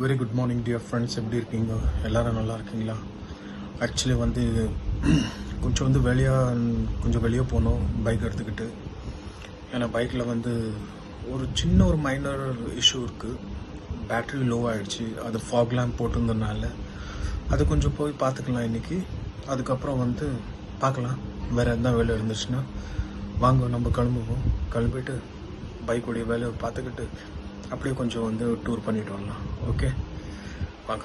Very good morning dear friends. எப்படி இருக்கீங்க? எல்லோரும் நல்லா இருக்கீங்களா? ஆக்சுவலி வந்து கொஞ்சம் வெளியே போகணும் பைக் எடுத்துக்கிட்டு. ஏன்னா பைக்கில் வந்து ஒரு சின்ன மைனர் இஷ்யூ இருக்குது. பேட்ரி லோ ஆகிடுச்சு. அது ஃபாக் லேம்ப் போட்டிருந்ததுனால அது கொஞ்சம் போய் பார்த்துக்கலாம் இன்றைக்கி. அதுக்கப்புறம் வந்து பார்க்கலாம், வேறு எந்த வேலை இருந்துச்சுன்னா வாங்க நம்ம கிளம்புவோம். கிளம்பிட்டு பைக்குடைய வேலையை பார்த்துக்கிட்டு அப்படியே கொஞ்சம் வந்து டூர் பண்ணிட்டு வரலாம். ஓகே வாங்க.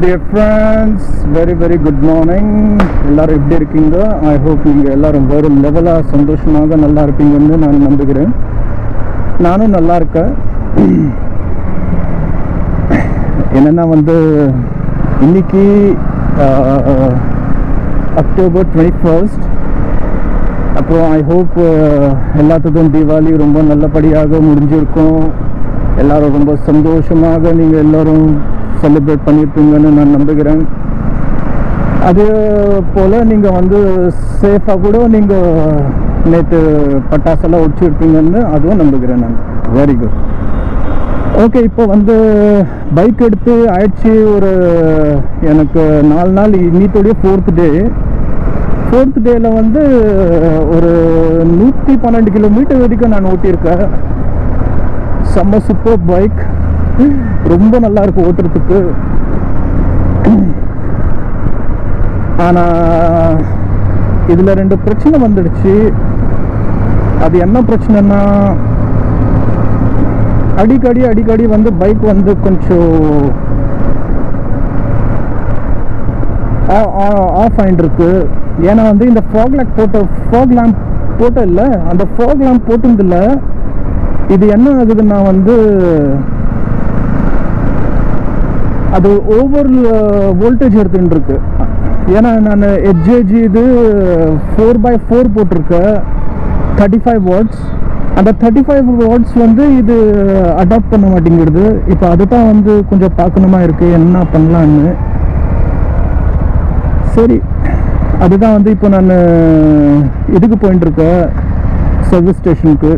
Dear friends, very good morning. எல்லாரும் எப்படி இருக்கீங்க? ஐ ஹோப் நீங்கள் எல்லாரும் வேறு லெவலாக சந்தோஷமாக நல்லா இருப்பீங்கன்னு நான் நம்புகிறேன். நானும் நல்லா இருக்கேன். என்னென்னா வந்து இன்னைக்கு அக்டோபர் 21. அப்புறம் ஐ ஹோப் எல்லாத்துக்கும் தீபாவளி ரொம்ப நல்லபடியாக முடிஞ்சிருக்கும். எல்லோரும் ரொம்ப சந்தோஷமாக நீங்கள் எல்லோரும் செலிப்ரேட் பண்ணியிருப்பீங்கன்னு நான் நம்புகிறேன். அதே போல் நீங்கள் வந்து சேஃபாக கூட நீங்கள் நேற்று பட்டாசெல்லாம் ஒடிச்சிருப்பீங்கன்னு அதுவும் நம்புகிறேன் நான். Very good. ஓகே, இப்போ வந்து பைக் எடுத்து ஆயிடுச்சு ஒரு எனக்கு 4 நாள். இன்னித்தோடைய 4th டே. 4th டேயில் வந்து ஒரு 112 கிலோமீட்டர் வரைக்கும் நான் ஓட்டியிருக்கேன். செம்ம சூப்பர் பைக், ரொம்ப நல்லா இருக்கு ஓட்டுறதுக்கு. ஆனால் இதில் 2 பிரச்சனை வந்துடுச்சு. அது என்ன பிரச்சனைன்னா, அடிக்கடி வந்து பைக் வந்து கொஞ்சம் ஆஃப் ஆகிட்டுருக்கு. ஏன்னா வந்து இந்த ஃபாக் லேம்ப் போட்ட இல்லை, அந்த ஃபாக் லேம்ப் போட்டதில்லை. இது என்ன ஆகுதுன்னா வந்து அது ஓவர் வோல்டேஜ் எடுத்துகிட்டு இருக்கு. ஏன்னா நான் ஹெச்ஏஜி இது 4x4 போட்டிருக்கேன், 35 வாட்ஸ். அந்த 35 வாட்ஸ் வந்து இது அடாப்ட் பண்ண மாட்டேங்கிறது. இப்போ அதுதான் வந்து கொஞ்சம் பார்க்கணுமா இருக்குது, என்ன பண்ணலான்னு. சரி, அதுதான் வந்து இப்போ நான் இதுக்கு போயிட்டுருக்கேன், சர்வீஸ் ஸ்டேஷனுக்கு.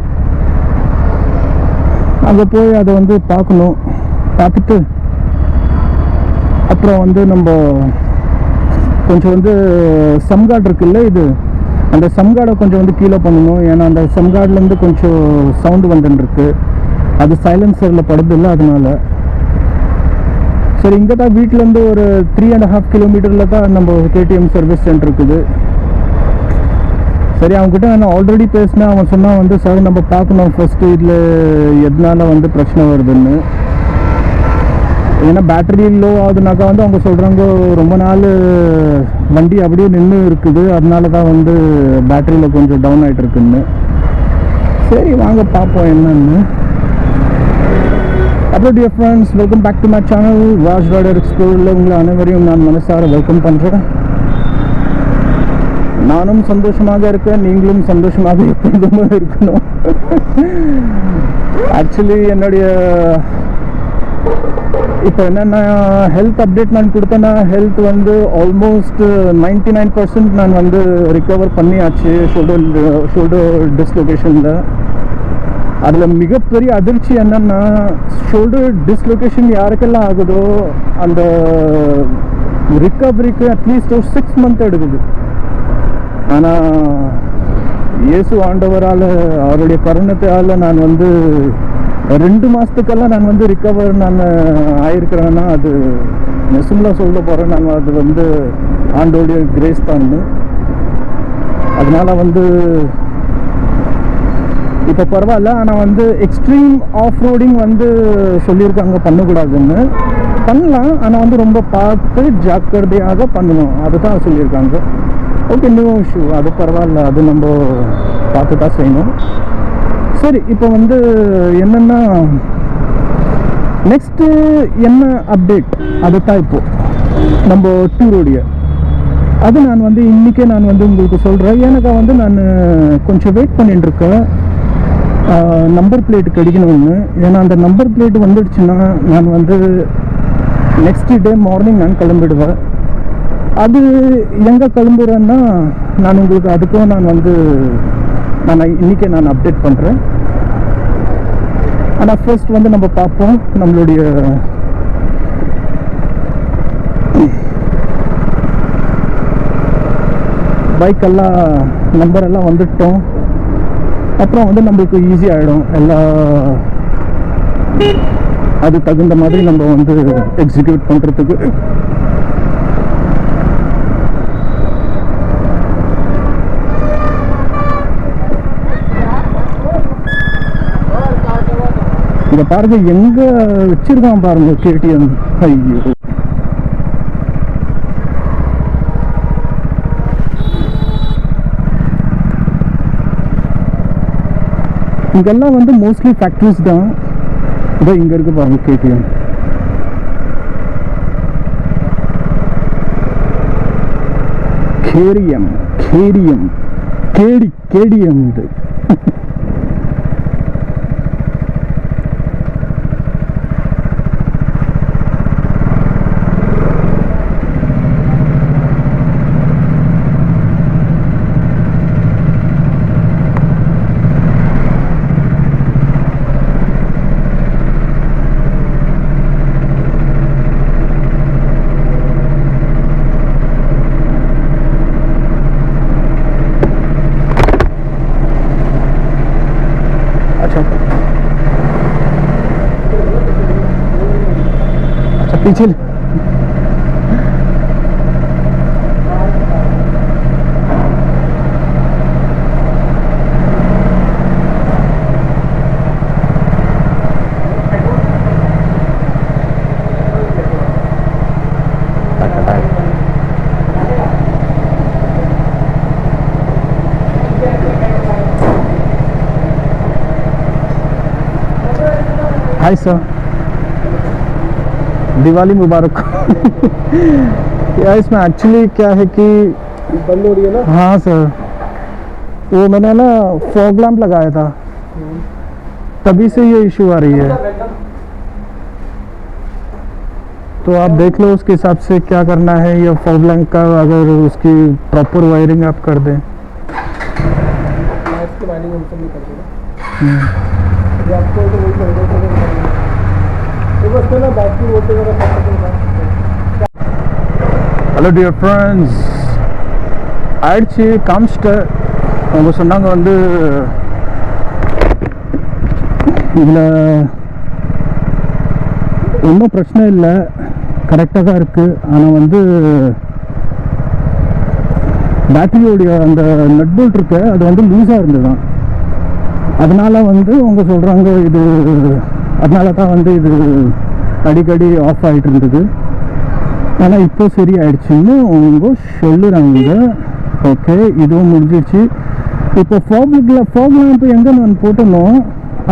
அங்கே போய் அதை வந்து பார்க்கணும். பார்த்துட்டு அப்புறம் வந்து நம்ம கொஞ்சம் வந்து சம்கார்டு இருக்குல்ல, அந்த சம்கார்டை கொஞ்சம் வந்து கீழே பண்ணணும். ஏன்னா அந்த சம்கார்ட்லேருந்து கொஞ்சம் சவுண்டு வந்துட்டுருக்கு. அது சைலன்சரில் படுதில்லை, அதனால. சரி, இங்கே தான் வீட்டிலேருந்து ஒரு 3.5 கிலோமீட்டரில் தான் நம்ம கேடிஎம் சர்வீஸ் சென்டர் இருக்குது. சரி, அவங்ககிட்ட நான் ஆல்ரெடி பேசினேன். அவன் சொன்னால் வந்து சார் நம்ம பார்க்கணும் ஃபஸ்ட்டு இதில் எதனால வந்து பிரச்சனை வருதுன்னு. ஏன்னா பேட்டரி லோ ஆகுதுனாக்கா வந்து அவங்க சொல்கிறாங்க ரொம்ப நாள் வண்டி அப்படியே நின்று இருக்குது, அதனால தான் வந்து பேட்டரியில் கொஞ்சம் டவுன் ஆகிட்டு இருக்குன்னு. சரி வாங்க பார்ப்போம் என்னன்னு. அப்போ dear friends, welcome back to my channel wash rider எக்ஸ்ப்ளோரில் உங்களை அனைவரையும் நான் மனசார வெல்கம் பண்ணுறேன். நானும் சந்தோஷமாக இருக்கேன், நீங்களும் சந்தோஷமாக எப்பொழுதுமே இருக்கணும். ஆக்சுவலி என்னுடைய இப்போ என்னென்னா ஹெல்த் அப்டேட் நான் கொடுத்தேன்னா, ஹெல்த் வந்து ஆல்மோஸ்ட் 99% நான் வந்து ரிகவர் பண்ணியாச்சு ஷோல்டர் டிஸ்லொகேஷனில். அதில் மிகப்பெரிய அதிர்ச்சி என்னென்னா, ஷோல்டர் டிஸ்லொகேஷன் யாருக்கெல்லாம் ஆகுதோ அந்த ரிகவரிக்கு அட்லீஸ்ட் ஒரு 6 மந்த் எடுக்குது. ஆனால் இயேசு ஆண்டவரால், அவருடைய கருணத்தால் நான் வந்து 2 மாதத்துக்கெல்லாம் நான் வந்து ரிகவர் ஆயிருக்கிறேன்னா அது நெசும்ல சொல்ல போகிறேன். நான் அது வந்து ஆண்டோடைய கிரேஸ் தான். அதனால் வந்து இப்போ பரவாயில்ல. ஆனால் வந்து எக்ஸ்ட்ரீம் ஆஃப் ரோடிங் வந்து சொல்லியிருக்காங்க பண்ணக்கூடாதுன்னு. பண்ணலாம், ஆனால் வந்து ரொம்ப பார்த்து ஜாக்கிரதையாக பண்ணணும், அதுதான் சொல்லியிருக்காங்க. ஓகே, நியூ இஷ்யூ, அது பரவாயில்ல, அது நம்ம பார்த்து தான் செய்யணும். சரி, இப்போ வந்து என்னென்னா நெக்ஸ்ட்டு என்ன அப்டேட், அதுதான் இப்போது நம்ம டூரோடைய அது நான் வந்து இன்றைக்கே நான் வந்து உங்களுக்கு சொல்கிறேன். எனக்கு வந்து நான் கொஞ்சம் வெயிட் பண்ணிட்டுருக்கேன் நம்பர் பிளேட் கிடைக்கணும்னு. ஏன்னா அந்த நம்பர் பிளேட் வந்துடுச்சுன்னா நான் வந்து நெக்ஸ்ட் டே மார்னிங் நான் கிளம்பிடுவேன். அது எங்கே கிளம்புறேன்னா நான் உங்களுக்கு அதுக்கும் நான் இன்றைக்கே நான் அப்டேட் பண்ணுறேன். ஆனால் ஃபர்ஸ்ட் வந்து நம்ம பார்ப்போம் நம்மளுடைய பைக்கெல்லாம் நம்பரெல்லாம் வந்துட்டோம். அப்புறம் வந்து நம்மளுக்கு ஈஸி ஆகிடும் எல்லா அது தகுந்த மாதிரி நம்ம வந்து எக்ஸிக்யூட் பண்ணுறதுக்கு. இங்க பாருங்க எங்க வச்சிருக்கான் பாருங்க KTM. ஐயோ, இங்கெல்லாம் வந்து மோஸ்ட்லி ஃபேக்ட்ரிஸ் தான். இதோ இங்க இருக்கு பாருங்க KTM. KDM இது. पीछे हाय सर, दिवाली मुबारक। यार इसमें एक्चुअली क्या है कि बंद हो रही है ना। हाँ सर, वो मैंने ना फॉग लैंप लगाया था, तभी से ये इशू आ रही है। तो आप देख लो उसके हिसाब से क्या करना है, या फॉग लैंप का अगर उसकी प्रॉपर वायरिंग आप कर दें। लाइट्स की वायरिंग हम सब कर देंगे। ये आपको तो वही कर देंगे। तो बस ना बैटरी वोल्टेज वगैरह सब कुछ है। ஹலோ டியர் ஃப்ரெண்ட்ஸ், ஆயிடுச்சு காமிச்சிட்டேன். அவங்க சொன்னாங்க வந்து இதில் ஒன்றும் பிரச்சனை இல்லை, கரெக்டாக தான் இருக்குது. ஆனால் வந்து பேட்டரியோடைய அந்த நட் போல்ட் இருக்கு, அது வந்து லூஸாக இருந்ததுதான். அதனால் வந்து அவங்க சொல்கிறாங்க இது, அதனால தான் வந்து இது அடிக்கடி ஆஃப் ஆகிட்டு இருந்தது. ஆனால் இப்போ சரி ஆயிடுச்சுன்னு அவங்க சொல்லுறாங்க. ஓகே, இதுவும் முடிஞ்சிடுச்சு. இப்போ ஃபோக் லேம்ப் எங்கே நான் போட்டணும்,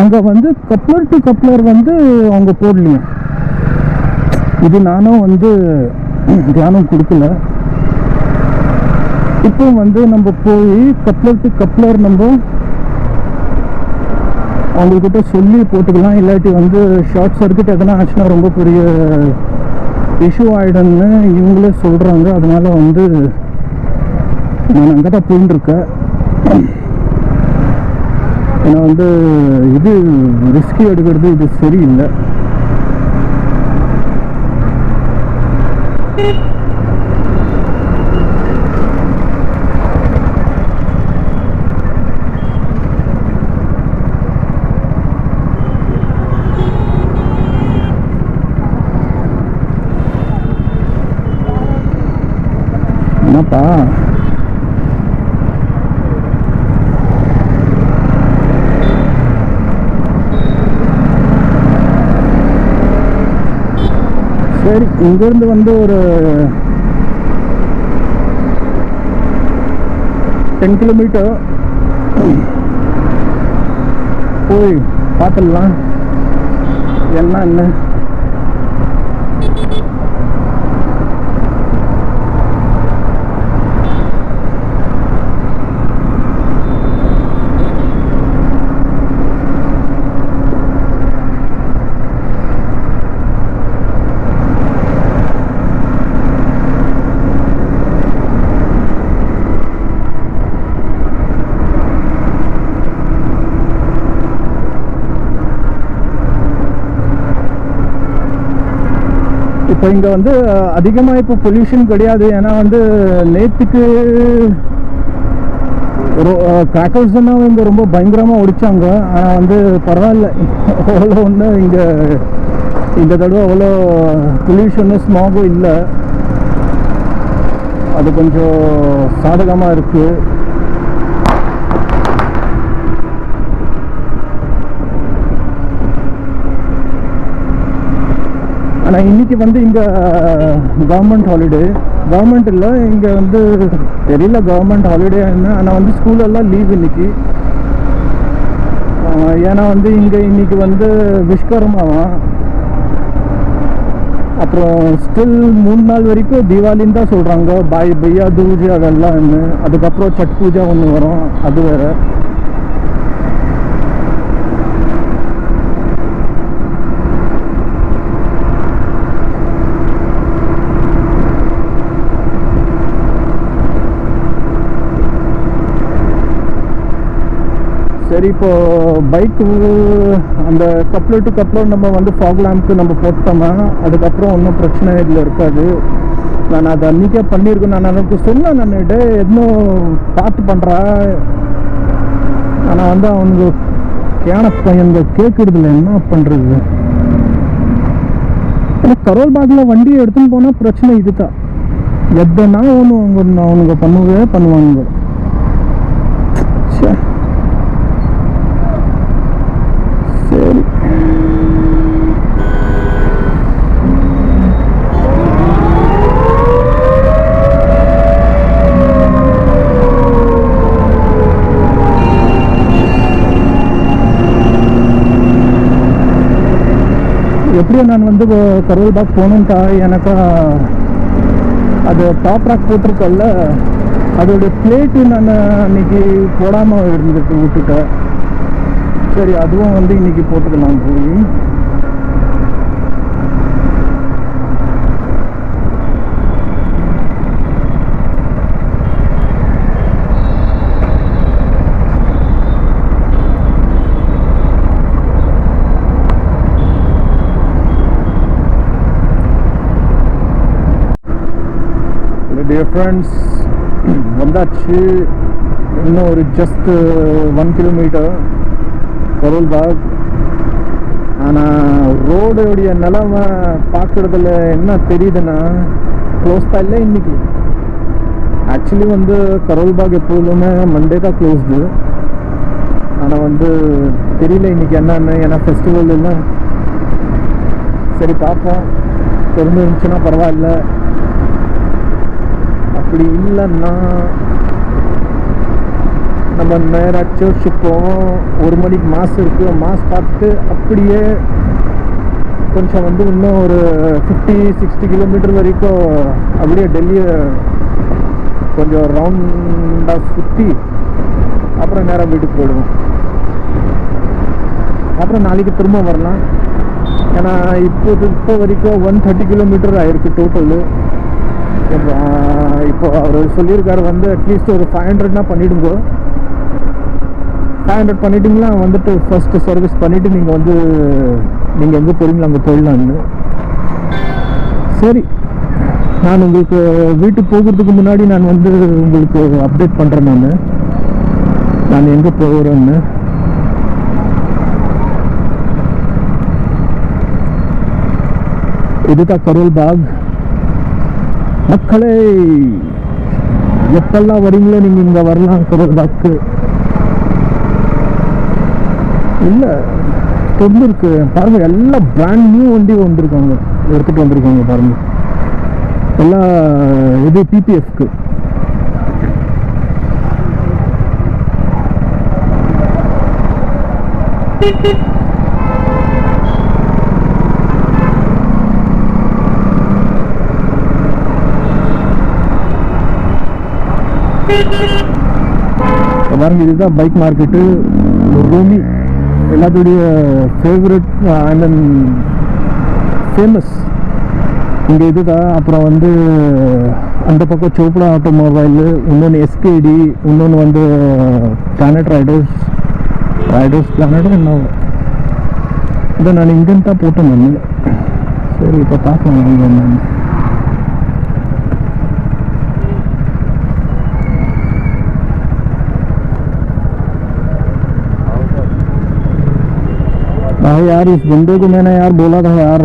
அங்கே வந்து கப்ளர் டு கப்ளர் வந்து அவங்க போடலையும். இது நானும் வந்து தியானம் கொடுக்கல. இப்போ வந்து நம்ம போய் கப்ளர் டு கப்ளர் நம்ம அவங்கக்கிட்ட சொல்லி போட்டுக்கலாம். இல்லாட்டி வந்து ஷார்ட் சர்க்கியூட் எதனா ஆச்சுன்னா ரொம்ப பெரிய இஷ்யூ ஆகிடும்னு இவங்களே சொல்கிறாங்க. அதனால் வந்து நான் அங்கே தான் போயிட்டுருக்கேன். ஏன்னா வந்து இது ரிஸ்கி எடுக்கிறது இது சரியில்லை. என்னப்பா சரி, இங்கேருந்து வந்து ஒரு 10 கிலோமீட்டர் போய் பார்த்துடலாம் என்ன. இப்போ இங்கே வந்து அதிகமாக இப்போ பொல்யூஷன் கிடையாது. ஏன்னா வந்து நேற்றுக்கு கிராக்கர்ஸ் தான் இங்கே ரொம்ப பயங்கரமாக ஒடிச்சாங்க. ஆனால் வந்து பரவாயில்ல, அவ்வளோ ஒன்று இங்கே இந்த தடவை அவ்வளோ பொல்யூஷனும் ஸ்மாகும் இல்லை. அது கொஞ்சம் சாதகமாக இருக்குது. ஆனால் இன்றைக்கி வந்து இங்கே கவர்மெண்ட் ஹாலிடே, கவர்மெண்ட் இல்லை இங்கே வந்து தெரியல கவர்மெண்ட் ஹாலிடே என்ன. ஆனால் வந்து ஸ்கூலெல்லாம் லீவ் இன்னைக்கு. ஏன்னா வந்து இங்கே இன்னைக்கு வந்து விஸ்வகர்மாவாம். அப்புறம் ஸ்டில் 3 நாள் வரைக்கும் தீபாவளின்னு தான் சொல்கிறாங்க. பையா தூஜ் அதெல்லாம் ஒன்று. அதுக்கப்புறம் சட் பூஜா ஒன்று வரும், அது வேறு. சரி, இப்போது பைக்கு அந்த கப்ளர் டு கப்ளர் நம்ம வந்து ஃபாக் லேம்ப்க்கு நம்ம போட்டோம்னா அதுக்கப்புறம் ஒன்றும் பிரச்சனை இதில் இருக்காது. நான் அதை அன்றைக்கே பண்ணியிருக்கேன். நான் எனக்கு சொன்னேன், நான் எதுவும் பார்த்து பண்ணுறா. ஆனால் வந்து அவங்க கேன பையங்க கேட்குறதுல என்ன பண்ணுறது. ஆனால் கரோல் பாகில் வண்டியை எடுத்துன்னு போனால் பிரச்சனை இது தான். எதுனா ஒன்று அவனுங்க பண்ணுவாங்க. சரி, எப்படியும் நான் வந்து கரோல் பாக் போகணுன்ட்டா எனக்கா அது டாப் ராக் போட்டிருக்கல்ல, அதோடைய பிளேட்டு நான் அன்னைக்கு போடாமல் விட்டுட்டேன். சரி, அதுவும் வந்து இன்னைக்கு போட்டுக்கலாம் போய். டியர் ஃப்ரெண்ட்ஸ், வந்தாச்சு. இன்னும் ஒரு ஜஸ்ட் 1 கிலோமீட்டர் கரோல் பாக். ஆனால் ரோடுடைய நிலமை பார்க்குறதுல என்ன தெரியுதுன்னா க்ளோஸ் தான் இல்லை இன்னைக்கு. ஆக்சுவலி வந்து கரோல் பாக் எப்போதுமே மண்டே தான் க்ளோஸ்டு. ஆனால் வந்து தெரியல இன்னைக்கு என்னன்னு, ஏன்னா ஃபெஸ்டிவல் இல்லை. சரி பார்ப்போம், தெரிஞ்சிருந்துச்சுன்னா பரவாயில்ல. அப்படி இல்லைன்னா நம்ம நேராக சர்ச்சுக்கு போவோம். 1 மணிக்கு மாஸ் இருக்குது. மாஸ் பார்த்துட்டு அப்படியே கொஞ்சம் வந்து இன்னும் ஒரு 50-60 கிலோமீட்டர் வரைக்கும் அப்படியே டெல்லியை கொஞ்சம் ரவுண்டாக சுற்றி அப்புறம் நேராக வீட்டுக்கு போயிடுவோம். அப்புறம் நாளைக்கு திரும்ப வரலாம். ஏன்னா இப்போ வரைக்கும் 130 கிலோமீட்டர் ஆயிருக்கு டோட்டலு. இப்போ அவர் சொல்லியிருக்காரு வந்து அட்லீஸ்ட் ஒரு 500 பண்ணிவிடுங்க. 500 பண்ணிட்டீங்களா வந்துட்டு ஃபஸ்ட்டு சர்வீஸ் பண்ணிவிட்டு நீங்கள் எங்கே போகிறீங்களோ அங்கே போயிடலான்னு. சரி, நான் உங்களுக்கு வீட்டுக்கு போகிறதுக்கு முன்னாடி நான் வந்து உங்களுக்கு அப்டேட் பண்ணுறேன். நான் எங்கே போகிறேன்னு. இதுதான் கரோல் பாக். மக்களே, எப்பெல்லாம் வரீங்களோ நீங்கள் இங்கே வரலாம் கரோல் பாக்கு. இல்லை தொண்டு இருக்கு பாருங்க, எல்லாம் பிராண்ட் நியூ வண்டி எடுத்துகிட்டு வந்திருக்காங்க பாருங்க. எல்லாம் இது பிபிஎஃப்க்கு. பாருங்க, இதுதான் பைக் மார்க்கெட்டு. ரூமி எல்லாத்துடைய ஃபேவரட் அண்ட் தென் ஃபேமஸ் இங்கே இதுதான். அப்புறம் வந்து அந்த பக்கம் சோப்டா ஆட்டோமொபைல், இன்னொன்று எஸ்கேடி, இன்னொன்று வந்து பிளானட் ரைடர்ஸ் பிளானட் என்ன இதை நான் இங்கே தான் போட்டேன். சரி இப்போ பார்க்கலாம் இங்கே என்னன்னு. भाई यार इस बंदे को मैंने यार बोला था यार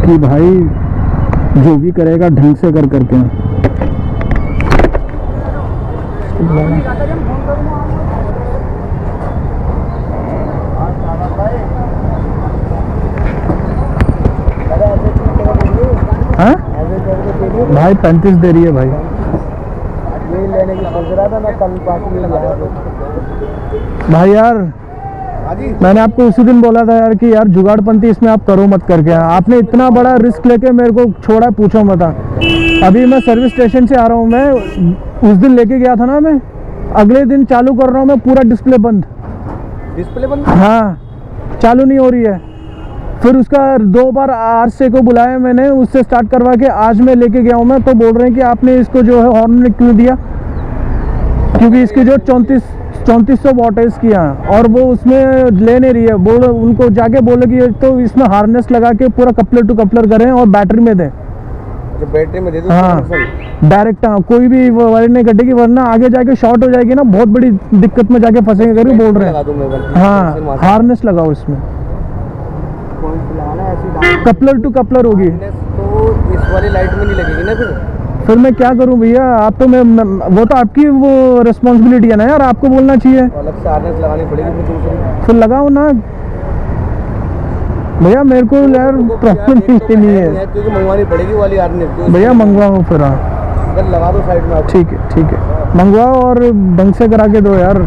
कि भाई जो भी करेगा ढंग से कर करके हाँ भाई 35 दे रही है भाई। यही लेने की सोच रहा था मैं कल बाकी भाई यार मैंने आपको उसी दिन बोला था यार कि यार जुगाड़पंती इसमें आप करो मत करके। आपने इतना बड़ा रिस्क लेके मेरे को छोड़ा, पूछो मत। अभी मैं सर्विस स्टेशन से आ रहा हूँ, मैं उस दिन लेके गया था ना, मैं अगले दिन चालू कर रहा हूँ, मैं पूरा डिस्प्ले बंद। हाँ चालू नहीं हो रही है। फिर उसका 2 बार आरसे को बुलाया मैंने, उससे स्टार्ट करवा के आज मैं लेके गया हूँ मैं, तो बोल रहे हैं कि आपने इसको जो है हॉर्न क्यों दिया, क्योंकि इसकी जो 3400 वॉट है इसकी यहाँ, और वो उसमें ले नहीं रही है। बोल उनको जाके बोले कि तो इसमें हार्नेस लगा के पूरा कपलर टू कपलर करें और बैटरी में दें। बैटरी में दे दो। हाँ डायरेक्ट, हाँ कोई भी वायरिंग नहीं कटेगी, वरना आगे जाके शॉर्ट हो जाएगी ना, बहुत बड़ी दिक्कत में जाके फंसेंगे करके बोल रहे हैं। हाँ हार्नेस लगाओ इसमें, कपलर टू कपलर होगी। तो इस वाली लाइट में नहीं लगेगी ना फिर मैं क्या करूं भैया? आप तो मैं वो तो आपकी वो रिस्पॉन्सिबिलिटी है ना यार, आपको बोलना चाहिए। अलग से हार्नेस लगानी पड़ेगी फिर दूसरी। फिर लगाओ ना भैया, मेरे को यार प्रॉब्लम नहीं है, क्योंकि मंगवानी पड़ेगी वाली हार्नेस। भैया मंगवाओ फिर। हाँ लगा दो साइड में। ठीक है मंगवाओ और ढंग से करा के दो यार।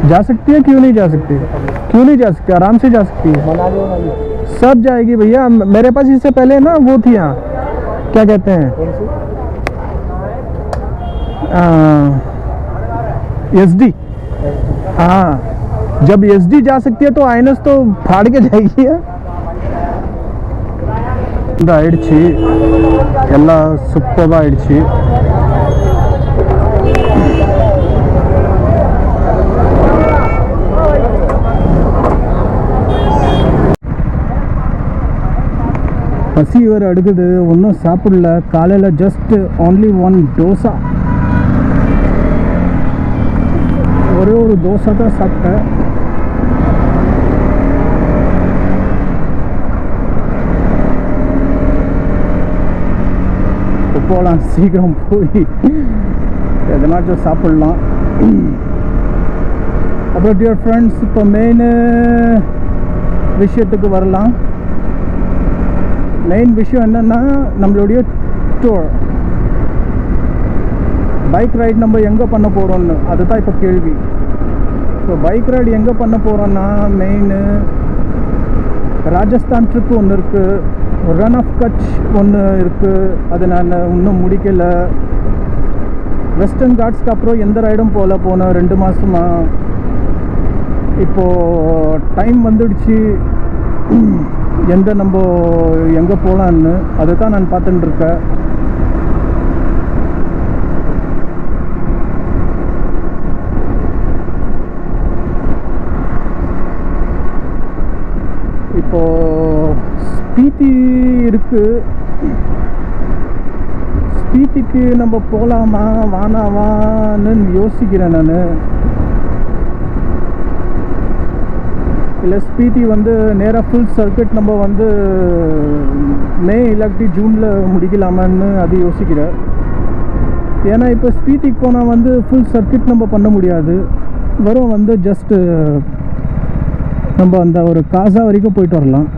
जा सकती है, क्यों नहीं जा सकती? क्यों नहीं जा सकती? आराम से जा सकती है, सब जाएगी भैया। मेरे पास इससे पहले ना वो थी यहाँ, क्या कहते हैं, SD। हाँ जब SD जा सकती है तो आइनस तो फाड़ के जाएगी है। आइड्छी ಎಲ್ಲ ಸೂಪರ್ ಆइड्छी। பசி வேறு அடுக்குது, ஒன்றும் சாப்பிடல காலையில், ஜஸ்ட் only 1 தோசை, ஒரே ஒரு தோசை தான் சாப்பிட்டேன்। போகலாம், சீக்கிரம் போய் எதனாச்சும் சாப்பிட்லாம்। அப்புறம் டியர் ஃப்ரெண்ட்ஸ், இப்போ மெயின் விஷயத்துக்கு வரலாம்। மெயின் விஷயம் என்னென்னா நம்மளுடைய டூர், பைக் ரைட் நம்ம எங்கே பண்ண போகிறோன்னு, அதுதான் இப்போ கேள்வி। இப்போ பைக் ரைடு எங்கே பண்ண போகிறோன்னா, மெயின் ராஜஸ்தான் ட்ரிப்பு ஒன்று இருக்குது, ரன் ஆஃப் கட்ச் ஒன்று இருக்குது, அது நான் இன்னும் முடிக்கலை। வெஸ்டர்ன் காட்ஸ்க்கு அப்புறம் எந்த ரைடும் போன 2 மாதமாக। இப்போது டைம் வந்துடுச்சு நம்ம எங்கே போகலான்னு, அதுதான் நான் பார்த்துட்டு இருக்கேன்। இப்போது ஸ்பீட்டி இருக்குது, ஸ்பீட்டிக்கு நம்ம போகலாமா வானாவான்னு யோசிக்கிறேன் நான்। இல்லை ஸ்பீட்டி வந்து நேராக ஃபுல் சர்க்கிட் நம்ம வந்து மே இல்லாட்டி ஜூனில் முடிக்கலாமான்னு அது யோசிக்கிறேன்। ஏன்னா இப்போ ஸ்பீட்டிக்கு போனால் வந்து ஃபுல் சர்க்கிட் நம்ம பண்ண முடியாது, வெறும் வந்து ஜஸ்ட்டு நம்ம அந்த ஒரு காசா வரைக்கும் போயிட்டு வரலாம்।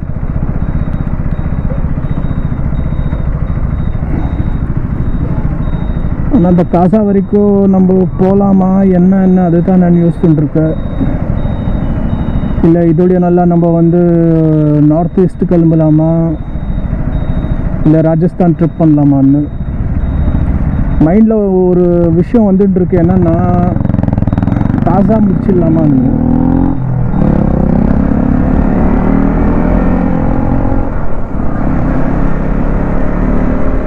ஆனால் அந்த காசா வரைக்கும் நம்ம போகலாமா என்ன அதுதான் நான் யோசிச்சுட்டு இருக்கேன்। இல்லை இதோடைய நல்லா நம்ம வந்து நார்த் ஈஸ்ட் கிளம்பலாமா, இல்லை ராஜஸ்தான் ட்ரிப் பண்ணலாமான்னு மைண்டில் ஒரு விஷயம் வந்துட்டு இருக்கு, என்னன்னா தாசா முடிச்சிடலாமான்னு।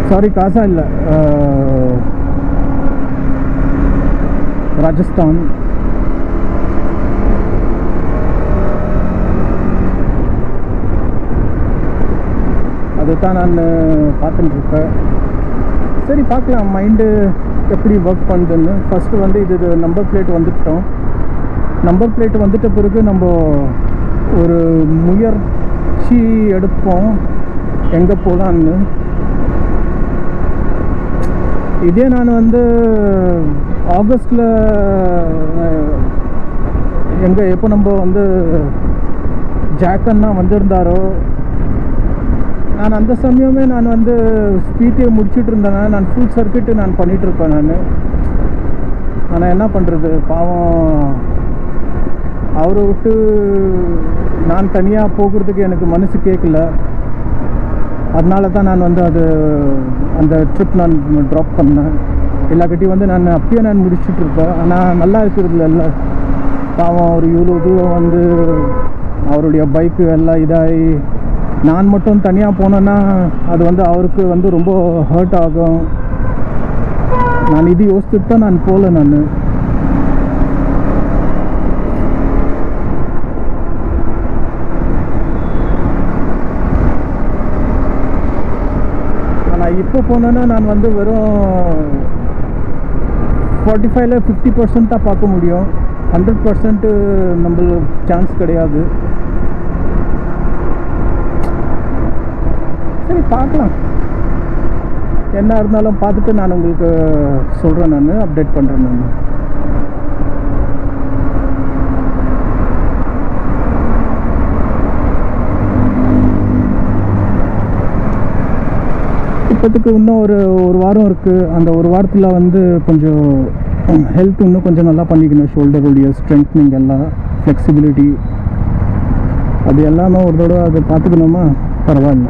சாரி காசா இல்லை, ராஜஸ்தான். அதுதான் நான் பார்த்துட்டு இருப்பேன். சரி பார்க்கலாம் மைண்டு எப்படி ஒர்க் பண்ணுதுன்னு. ஃபஸ்ட்டு வந்து இது நம்பர் பிளேட் வந்துட்டோம். நம்பர் பிளேட் வந்துட்ட பிறகு நம்ம ஒரு முயற்சி எடுப்போம் எங்கே போகலான்னு. இதே நான் வந்து ஆகஸ்டில் எப்போ நம்ம வந்து ஜாக்கன்னா வந்திருந்தாரோ, நான் அந்த சமயமே நான் வந்து ஸ்பீட்டே முடிச்சுட்டு இருந்தேன்னா நான் ஃபுல் சர்க்கிட்டு நான் பண்ணிகிட்ருப்பேன். ஆனால் என்ன பண்ணுறது, பாவம் அவரை விட்டு நான் தனியாக போகிறதுக்கு எனக்கு மனசு கேட்கல. அதனால தான் நான் வந்து அந்த ட்ரிப் நான் ட்ராப் பண்ணேன். எல்லாக்கிட்டையும் வந்து நான் அப்பயே நான் முடிச்சுட்ருப்பேன். ஆனால் நல்லா இருக்கிறதுல இல்லை, பாவம் அவர் இவ்வளோ தூரம் வந்து அவருடைய பைக்கு எல்லாம் இதாகி நான் மட்டும் தனியாக போனேன்னா அது வந்து அவருக்கு வந்து ரொம்ப ஹர்ட் ஆகும். நான் இது யோசிச்சுட்டு தான் நான் போகல. நான் இப்போ போனேன்னா நான் வந்து வெறும் 45ல் 50% தான் பார்க்க முடியும். 100% நம்மளுக்கு சான்ஸ் கிடையாது. சரி பார்க்கலாம், என்ன இருந்தாலும் பார்த்துட்டு நான் உங்களுக்கு சொல்கிறேன், நான் அப்டேட் பண்ணுறேன். நான் இப்போத்துக்கு இன்னும் ஒரு வாரம் இருக்குது. அந்த ஒரு வாரத்தில் வந்து கொஞ்சம் ஹெல்த் இன்னும் கொஞ்சம் நல்லா பண்ணிக்கணும். ஷோல்டருடைய ஸ்ட்ரென்த்னிங் எல்லாம், ஃப்ளெக்சிபிலிட்டி அது எல்லாமே ஒரு தடவை அதை பார்த்துக்கணுமா, பரவாயில்ல.